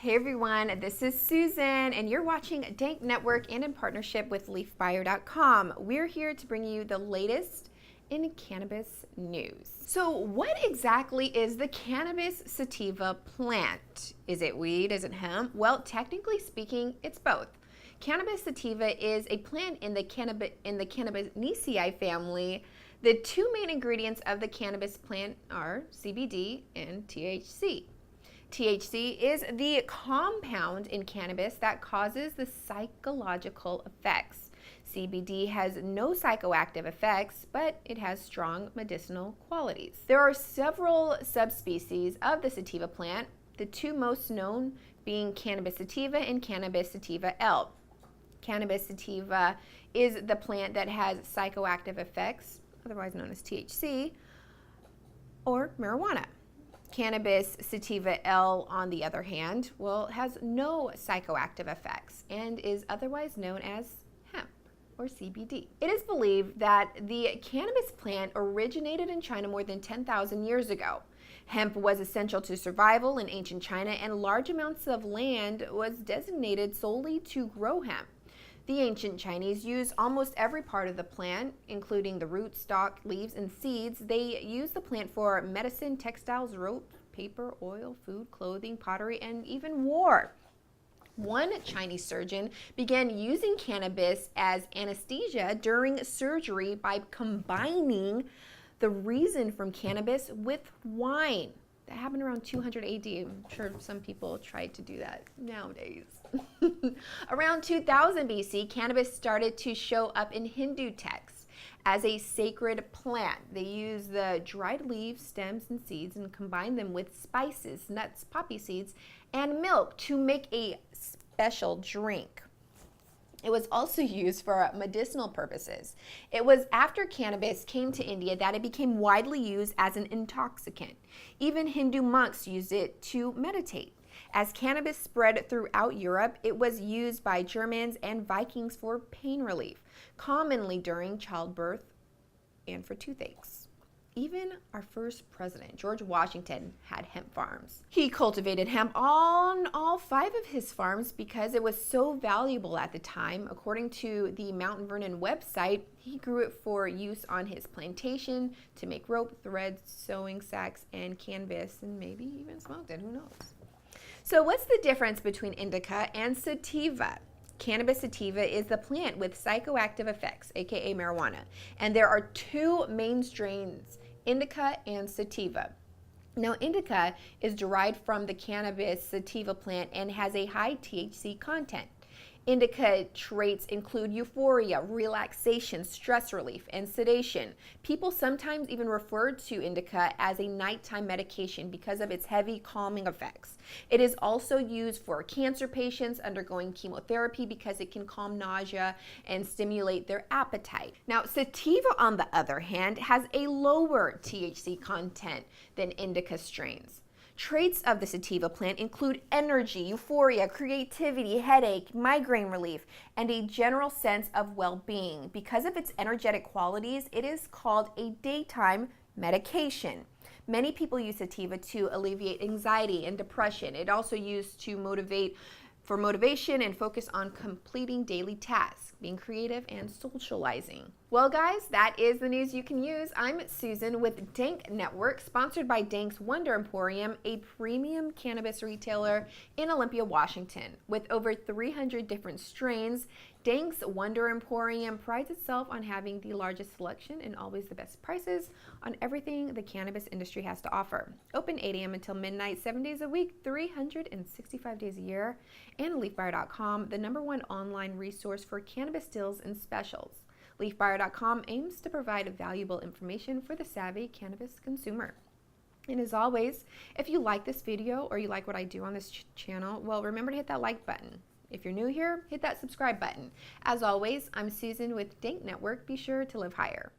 Hey everyone, this is Susan and you're watching Dank Network and in partnership with Leafbuyer.com. We're here to bring you the latest in cannabis news. So what exactly is the Cannabis Sativa plant? Is it weed? Is it hemp? Well, technically speaking, it's both. Cannabis Sativa is a plant in the Cannabaceae family. The two main ingredients of the cannabis plant are CBD and THC. THC is the compound in cannabis that causes the psychological effects. CBD has no psychoactive effects, but it has strong medicinal qualities. There are several subspecies of the sativa plant, the two most known being Cannabis Sativa and Cannabis Sativa L. Cannabis Sativa is the plant that has psychoactive effects, otherwise known as THC, or marijuana. Cannabis Sativa L, on the other hand, has no psychoactive effects and is otherwise known as hemp or CBD. It is believed that the cannabis plant originated in China more than 10,000 years ago. Hemp was essential to survival in ancient China, and large amounts of land was designated solely to grow hemp. The ancient Chinese used almost every part of the plant, including the root, stalk, leaves, and seeds. They used the plant for medicine, textiles, rope, paper, oil, food, clothing, pottery, and even war. One Chinese surgeon began using cannabis as anesthesia during surgery by combining the resin from cannabis with wine. That happened around 200 AD. I'm sure some people tried to do that nowadays. Around 2000 BC, cannabis started to show up in Hindu texts as a sacred plant. They used the dried leaves, stems, and seeds and combined them with spices, nuts, poppy seeds, and milk to make a special drink. It was also used for medicinal purposes. It was after cannabis came to India that it became widely used as an intoxicant. Even Hindu monks used it to meditate. As cannabis spread throughout Europe, it was used by Germans and Vikings for pain relief, commonly during childbirth and for toothaches. Even our first president, George Washington, had hemp farms. He cultivated hemp on all 5 of his farms because it was so valuable at the time. According to the Mount Vernon website, he grew it for use on his plantation to make rope, threads, sewing sacks, and canvas, and maybe even smoked it, who knows. So what's the difference between indica and sativa? Cannabis sativa is the plant with psychoactive effects, aka marijuana, and there are 2 main strains, indica and sativa. Now, indica is derived from the cannabis sativa plant and has a high THC content. Indica traits include euphoria, relaxation, stress relief, and sedation. People sometimes even refer to indica as a nighttime medication because of its heavy calming effects. It is also used for cancer patients undergoing chemotherapy because it can calm nausea and stimulate their appetite. Now, sativa, on the other hand, has a lower THC content than indica strains. Traits of the sativa plant include energy, euphoria, creativity, headache, migraine relief, and a general sense of well-being. Because of its energetic qualities, it is called a daytime medication. Many people use sativa to alleviate anxiety and depression. It also used to motivation and focus on completing daily tasks, being creative, and socializing. Well, guys, that is the news you can use. I'm Susan with Dank Network, sponsored by Dank's Wonder Emporium, a premium cannabis retailer in Olympia, Washington. With over 300 different strains, Dank's Wonder Emporium prides itself on having the largest selection and always the best prices on everything the cannabis industry has to offer. Open 8 a.m. until midnight, 7 days a week, 365 days a year. And Leafbuyer.com, the #1 online resource for cannabis deals and specials. Leafbuyer.com aims to provide valuable information for the savvy cannabis consumer. And as always, if you like this video or you like what I do on this channel, well, remember to hit that like button. If you're new here, hit that subscribe button. As always, I'm Susan with Dank Network. Be sure to live higher.